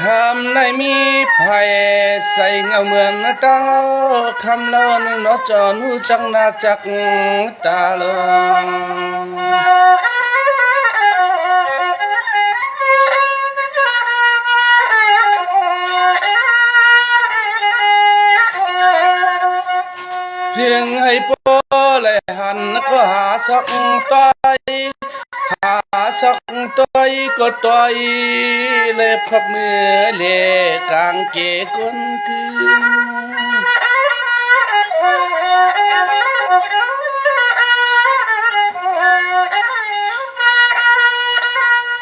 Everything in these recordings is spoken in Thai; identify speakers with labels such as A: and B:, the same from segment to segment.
A: คำในมีไผ่ใส่เงาเหมือนเต้าคำเล่านนอจอนูจักนาจักตาลเจียงให้โปเลยหันก็หาสักต้อยหาสักต้อยก็ต้อยเล็บขับมือเล่กางเกก้นคืน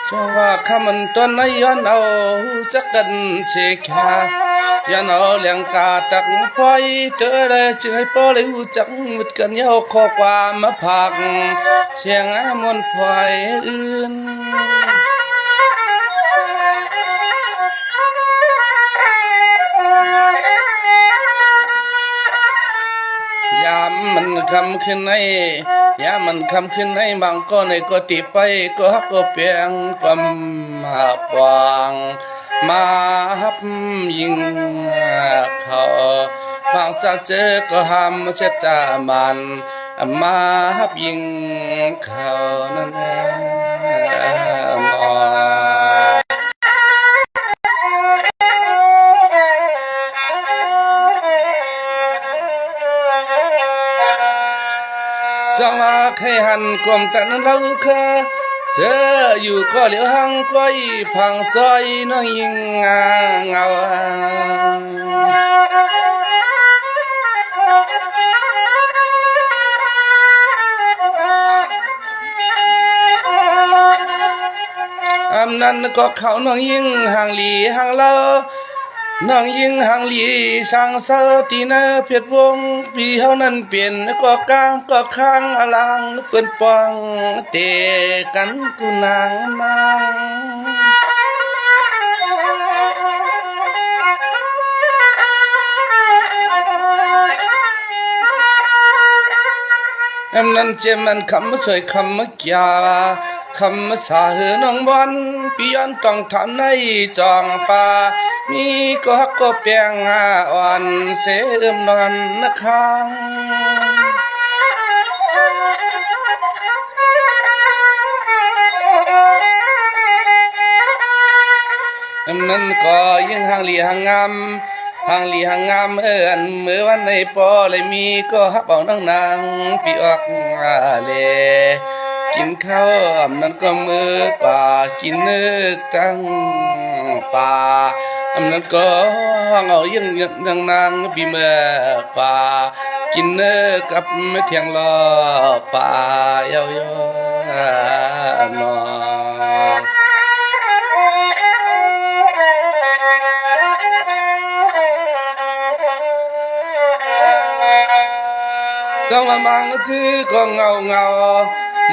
A: จังว่าคำมันต้นในย้อนเอาจักกันเชคายันเอาเลี้ยงกาตักพอยเตอเลยจึงให้พ่อเลยหูจักมุดกันเย้าข้อความมาผักเสียงมนพอยอื่นยามมันคำขึ้นในยามมันคำขึ้นในบางก็ในก็ติไปก็ฮักก็เปียงความมาปวางมาฮับยิงเขาบางจะเจอก็ห้ามเช็ดจามันมาฮับยิงเขานั่นเองสมาเคยหันกลมกันเราเคยเจออยู่ก็เหลียวหังก้อยพังซอยน้องยิงเงาอำนั้นก็เขาน้องยิงห่างหลีห่างเลอน้องยิงห่างหลีช่างเสอตีเนอเพียดวงพี่เฮานั้นเปลี่ยนก็กลางก็ข้างอลังเปิ้นปองเตกันกูนางนางนั้นเจมันคำสวยคำมะกยาคำสาเหือน้องบอลพี่ย้อนต้องทำในจองป่ามีก็ฮักก็เปียงอ่อนเสื่อมนอนนักข้างนั้นก็ยังห่างหลีห่างงามห่างหลีห่างงามอันเมื่อวันในปอเลยมีก็ฮับเอานางพี่ออกเลกินข้าวนั้นก็มือป่ากินเนื้อตั้งป่านั้นก็เอายังนางพี่เมื่อป่ากินเนื้อกับเทียงรอป่าเยาๆนอสมมังชื่อก็เงา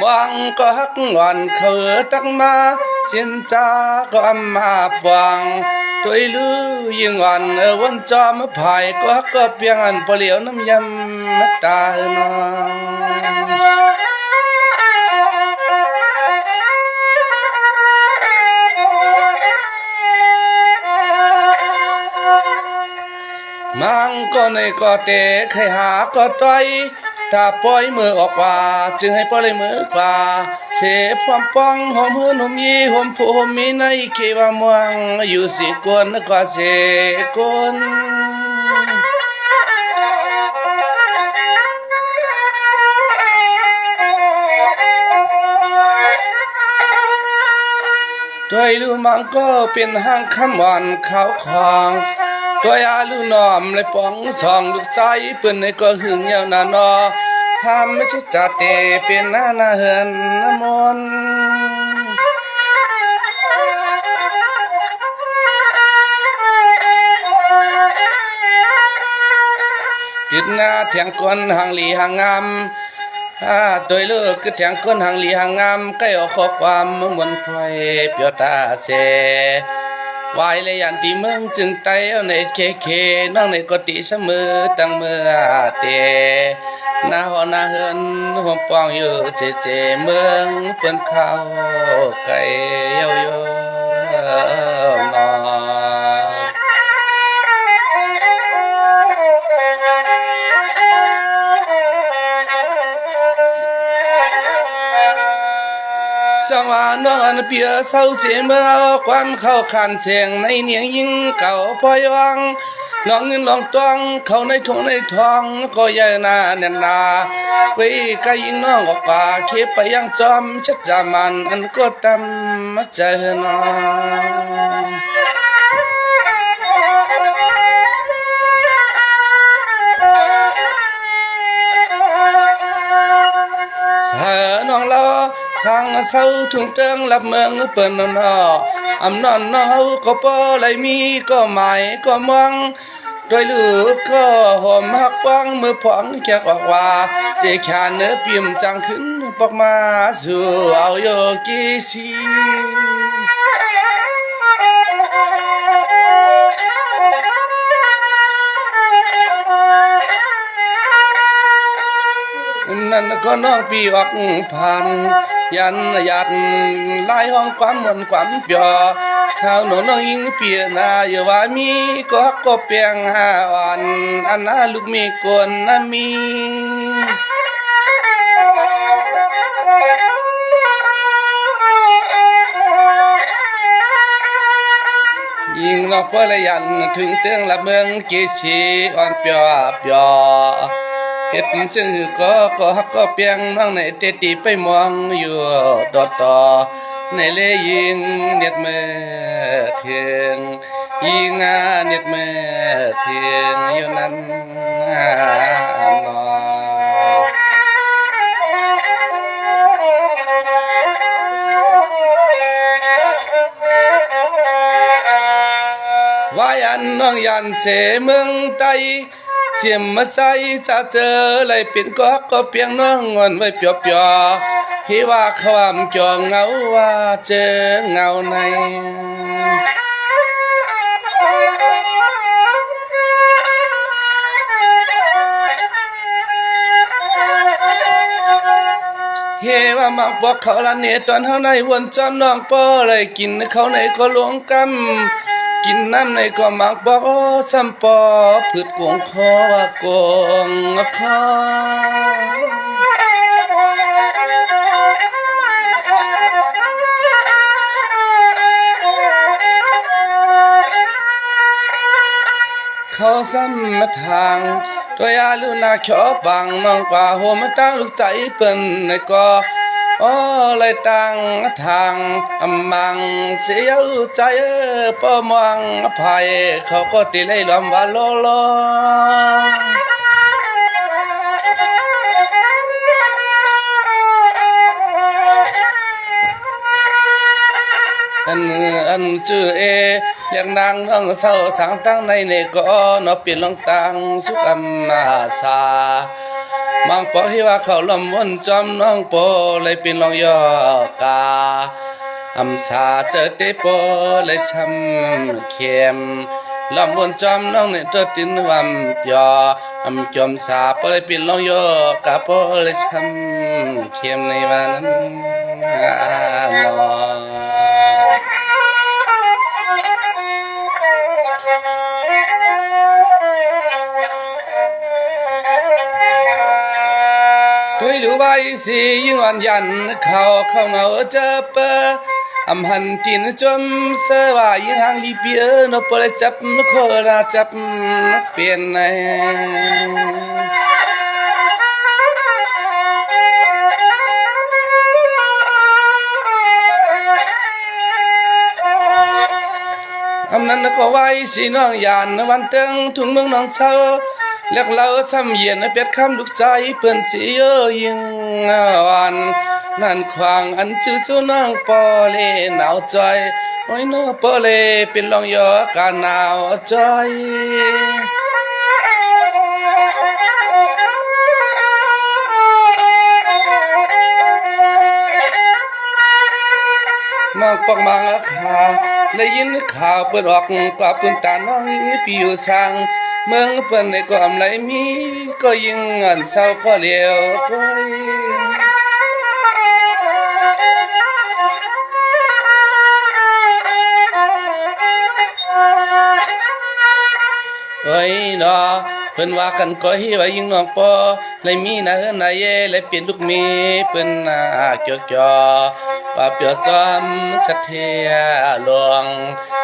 A: มังก็ฮักงอนเขือตักมาเสียนจาก็มาบวังตัวลือยิงอ่อนวันจอมภายก็ฮักก็เพียงอันเปลี่ยวน้ำยำมัตาหนอมังก็ในก็เตะใครหาก็ต้อยถ้าปล่อยมือออกว่าจึงให้ปล่อยมือกว่าเชฟความป้องหอมหืนหอมยีหอมผู้หอมมีในเขว่าม่วงอยู่สิกวนก็เสกวนตัวลูมังก็เป็นห้างคำหวานขาวคองตัวอาลูนอมเลยป้องสองลูกใจเปื่นในก็หึงยาวนานอทำไม่ใช่จัดเตเป็นหน้าเหินน้ำมนกิดหน้าเถียงคนห่างหลีห่างงามโดยเลิกคือเถียงคนห่างหลีห่างงามใกล้ออกข้อความเมื่อวันพลอยเปียวตาเสวายเลยยันที่เมืองจึงไต่เอาในเคน้องในกติเสมอตั้งเมื่อเตหน้าหอหน้าเฮินหัวปองอยู่เจเมืองเปิ้นเข้าไก่เย้านอน สว่างน้องอันเปียเศร้าเสียเมื่อความเข้าขันเสียงในเนียงยิ่งเก่าพอยวังน้องเงินน้องตวงเข้าในทงในทองก็ใหญ่นาแน่นนาคุยก็ยิ่งน้องก็ป่าเขียไปยังจอมชัดจามันอันก็ตำมาเจอน้องน้องเราช่างเศร้าทุ่งเติงรับเมืองเปิ้นนออำนอนน้องเฮาก็บ่ไหลมีก็หมายก็มองด้วยลูกก็หอมหักปังมือพองแค่ออกว่าเสียแขนเนื้อเปี่ยมจังขึ้นปอกมาสู่เอาโยกีสีนั่นก็น้องปีออกผ่านยันหยัดลายห้องความมนความเปียข้าวหนูน้องยิงเปียนาอยู่ว่ามีก็เปียง5 วันอันน่าลูกมีกวนน่ะมียิงนอกเพื่อยันถึงเตืองละเมืองกีชีอ่อนเปียเฮ็ดจึงก็เปียงน้องในเตติไปมองอยู่ดอต่อในเลยิงเน็ดมือเถียงยิงเน็ดมือเถียงอยู่นั้นนอว่ายันน้องยันเสเมืองใต้เสียมมาใส่จะเจอเลยเป็นก็เพียงน้องงอนไว้เปียวที่ว่าความจองเงาว่าเจอเงาในเฮว่ามักบอกเขาละเนตอนเฮาในวนจอมน้องป้อเลยกินเขาในก็หลวงกำกินน้ำในก็มักบอกซ้ำปอพืชกวงคอว่ากวงคอเขาซ้ำมาทางตัวยาลูนาเขียวบังน้องกว่าโหมาตั้งลูกใจเปิ้นในก็เลยตั้งทางมังเสียใจป้อมองภัยเขาก็ตีเลยลมว่าโลอันชื่อเเรียกนางน้องเศร้าสางตั้งในเนก็นอเปลี่ยนลงตังสุกมาสามังปอที่ว่าเขาลมวนจอมน้องโปเลยเป็นลองยอกาอำสาเจอเตโปเลยช้ำเข็มลมวนจอมน้องเนี่ยตัวตินวำยออำจอมสาปเลยเป็นลองยอกาโปเลยช้ำเข็มในวันนั้นนอด้วยหรือใบสียิ่งอ่อนยันเข้าเงาเจอเปออำหันตินจมเสว่ายิ่งห่างลีเปียนปเลยจับโคราจับเปลี่ยนในอำนั้นก็ไว้สีน้องยานวันเติงทุ่งเมืองน้องเศร้าเลือกเราซ้ำเย็นเป็ดคำลูกใจเพื่อนสีเยอะยิ่งวันนั่นควางอันชื่อสู้น้องปอเลหนาวใจโอ้ยน้องปอเลเป็นลองยอการหนาวใจน้องปอกมังขาได้ยินข่าวเปิดออกกว่าปืนตาน้องปีอยู่ช่างเมืองเปิ้นในก็อำไหลมีก็ยิ่งอันเศร้าก็เลี้ยวก้อยเอ้ยเนาะเพิ่นว่ากันก้อยว่ายิ่งน้องปอ เลยมีนาเฮนายเยเลยเปลี่ยนลูกมีเปิ้นนาเกี่ยวจอว่าเปียวจอมสัทเทหลวง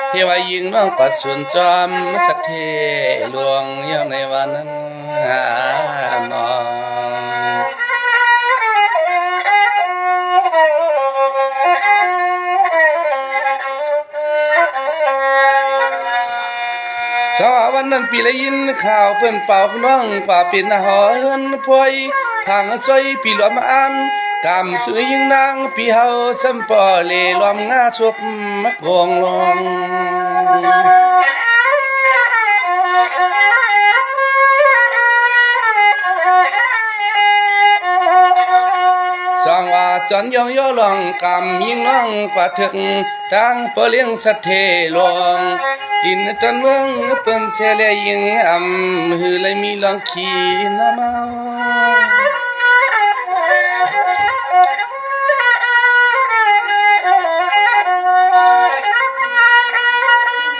A: เทวายิงน้องกว่าส่วนจอมสัทเทหลวงยังในวันนั้นน้องสาวันนั้นปีละยินข่าวเพิ่นเป่าน้องฝ่าเป็นหอเฮินพวยทางซอยปีหลวมอามกำสวยยิงนางปีเฮาซ้ำปอเลลอมงาชบมักวงลงสองว่าจอนยองย่อลองกำยิงน้องกว่าถึงทางเปเลี้ยงสัทเทลวงดินตันเมืองเปิ้นเสลยิงหือเลยมีลองขี่น้ำเมา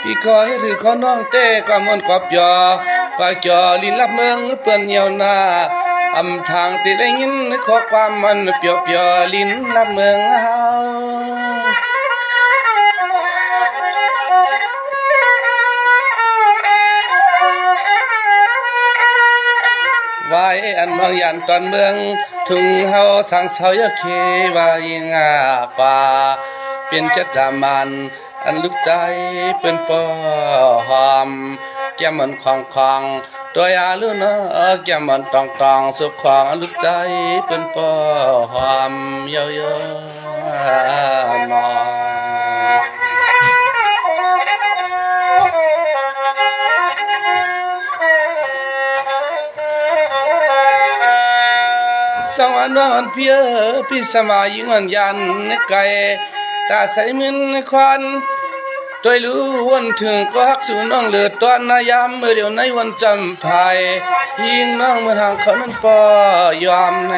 A: พี่คอยหรือขอน้องเต้ก็มนกอบยอว่าจอลินลับเมืองเปิ้นเหี่ยวหน้าทางที่ได้ยินข้อความมันเปียวๆลิ้นลับเมืองเฮาไว้อันเมืองยันตอนเมืองถึงเฮาสังเสายเคว่ายิงป่าเป็นชะตามันอันลึกใจเป็นปอหอมแก้มมันของตัวยาลือนะแก้มมันตองสุบของอันลึกใจเป็นปอหอมเยอะๆมองสวรรค์วันเพียพี่สมัยเงินยันไก่ตาใสมินควันตัวรู้วันถึงก็ฮักสู่น้องเลือดตอนนายามเมื่อเดี๋ยวในวันจำภายยิงน้องเมื่อทางเขานั้นปอยอมใน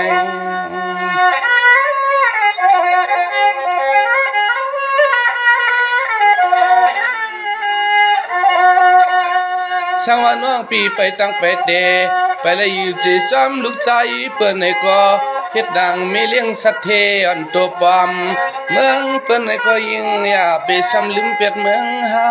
A: สวรรค์น้องปีไปตั้งไปเดไปเลยอยู่จีจอมลูกใจเปิ้นในก็เฮ็ดดังไม่เลี้ยงสัตเทอันตัวปอมเมืองเปิ้นในก็ยิงอย่าไปซ้ำลืมเป็ดเมืองเฮา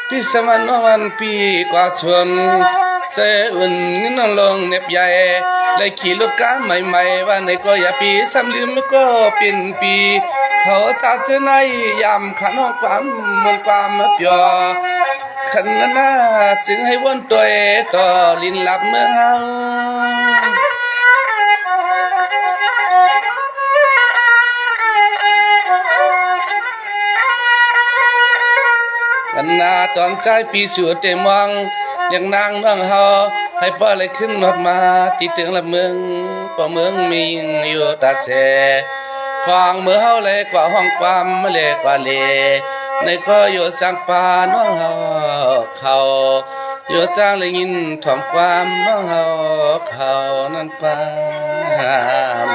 A: พี่สมันวันปีกว่าชวนเสอุ่นน้องลงเน็บใหญ่เลยขี่รถก้าใหม่ๆว่าในก็อย่าปีซ้ำลืมก็เป็นปีเขาจัดเจอในยามขันห้องความมันความเปียขันหน้าจึงให้วนตัวต่อลินหลับเมื่อเฮาวันนาตอนใจปีสู่เต็มวังเลี้ยงนางน้องเฮาให้ป้าเลยขึ้นรถมาติดถึงละเมืองป้าเมืองมีอยู่ตาเสทองเมื่อเฮาเลยกว่าห้องความมาเลยกว่าเลในก็อยู่สังปาน้องเฮาเขาอยู่จ้างเลยยินถ่อมความน้องเฮาเขานั่นปา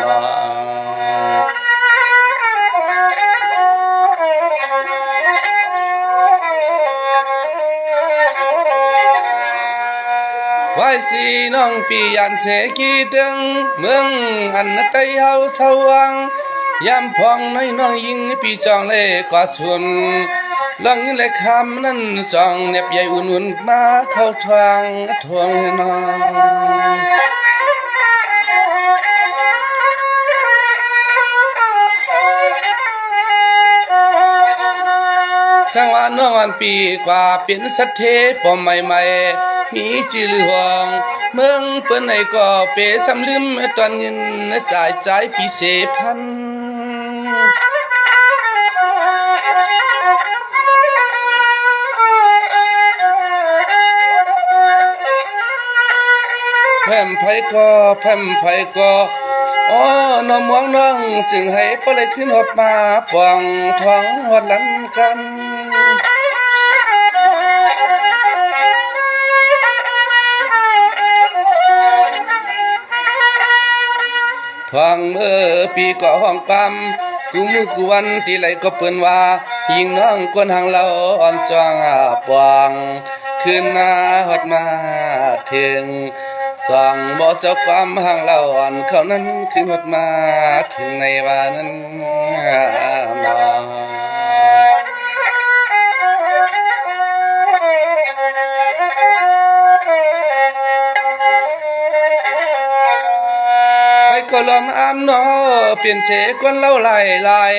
A: น้องไว้สิน้องปียันเสกีตึงเมืองอันไตเฮาสว่างยามพองน้อยน้องยิงปีจองเลยกว่าชวนลังเลยคำนั้นจองเน็บใหญ่อุ่นๆมาเข้าทางทวงน้องสังวานน้องวันปีกว่าเป็นสัตเทปอมใหม่ๆมีจือหวงเมืองเปิ้นไหนก็เปซ้ำลืมตอนเงินจ่ายใจปีเสพันแผ่มไผก็อ๋อน้องมองน้องจึงให้ป้าเลยขึ้นหดมาป่องท้องหดลันกันทองเมื่อปีก็ห้องกำ กูมือกูวันที่ไหลก็เปิ้นว่ายิงน้องกวนหางเราอ่อนจองปวงคืนหน้าฮอดมาถึงสองบ่เจ้าความห่างเราอ่อนเขานั้นคืนฮอดมาถึงในวันนั้นนอก็ลมอามนอเปลี่ยนเชกวนเล่าลาย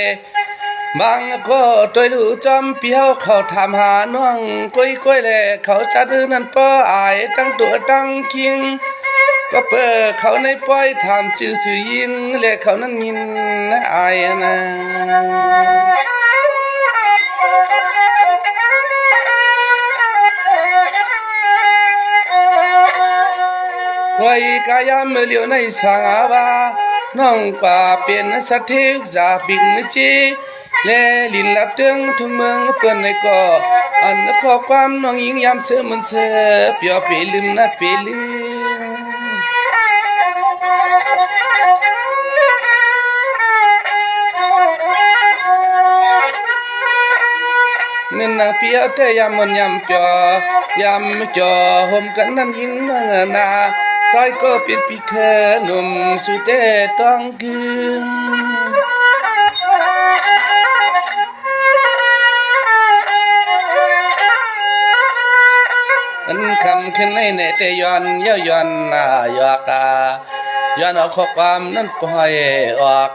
A: บางก็ตัวดูจอมเปียวเขาถามหาน้องก้อยแลเขาจัดนั้นป้ออายตั้งตัวตั้งคิงก็เปิดเขาในป้อยถามชื่อยิงแลเขานั้นยินนะอายนะไว้กายามเหลียวในสางบาน้องป่าเปลี่ยนสะเทกจาปิงจีแลลินลับเตืองทุกเมืองเปิ้นในก่ออันข้อความน้องยิงยามเสือมันเสือเปียวเปลืมนะเปลืมเงินนางเปียวแต่ยามมันยามเปียวยามจ่อห่มกันนั้นยิงนาสายก็เป็นปีแค่หนุ่มสุดแต่ต้องคืนอันคำขึ้นในเนตย้อนย้อนยากาย้อนเอาข้อความนั้นปล่อยออก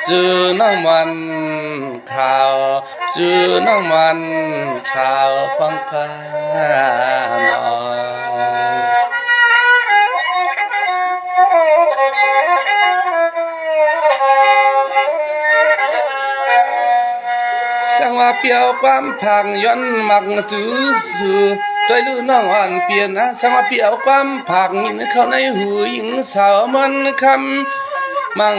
A: สื่อน้องมันข่าวสื่อน้องมันชาวฟังพานสังว่าเปียวความพังย้อนมักสื่อด้วยลูกน้องอ่อนเปลี่ยนนะสังว่าเปียวความผักยินเข้าในหูหญิงสาวมันคำมัง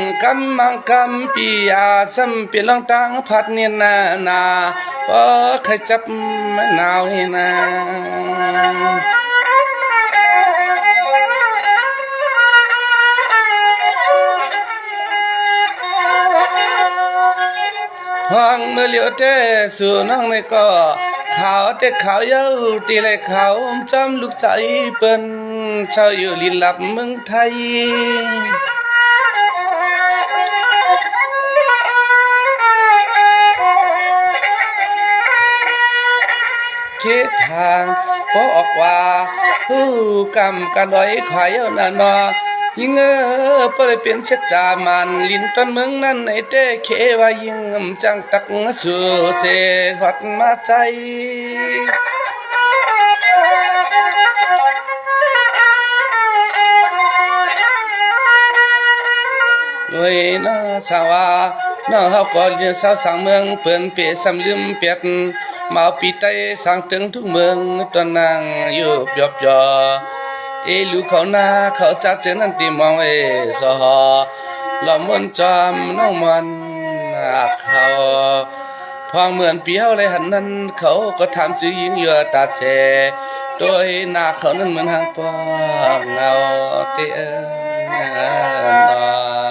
A: กำปีอาซ้ำเปลี่ยนลองตังผัดเนียนนาพอใครจับมะนาวให้นาห้องเมื่อเหลียวเต้สู่น้องในก็ขาวแต่ขาวเย้าตีเลยขาวจำลูกใจเปิ้นเจ้าอยู่ลินลับเมืองไทยเขตทางพอออกว่าผู้กำกันไว้ขายเอานอยิงเปเลยเป็นเช็ดจามันลินต้นเมืองนั้นไอเต้เคว่ายิงจังตักสู่เสหอดมาใจโอ้ยน้าสาวาน้าเฮาก็เรียนสาวสังเมืองเปิ้นเปสำลืมเป็ดมาปีไตสังถึงทุกเมืองตอนนางอยู่เปียเอลูเขาหน้าเขาจักเจนั้นตีมองสหลอมวนจอมน้องมันเขาพองเหมือนเปียวเลยหันนั้นเขาก็ถามชื่อยิงเยอะตาแฉโดยหน้าเขานั้นเหมือนหางปองเงาเตี้ยน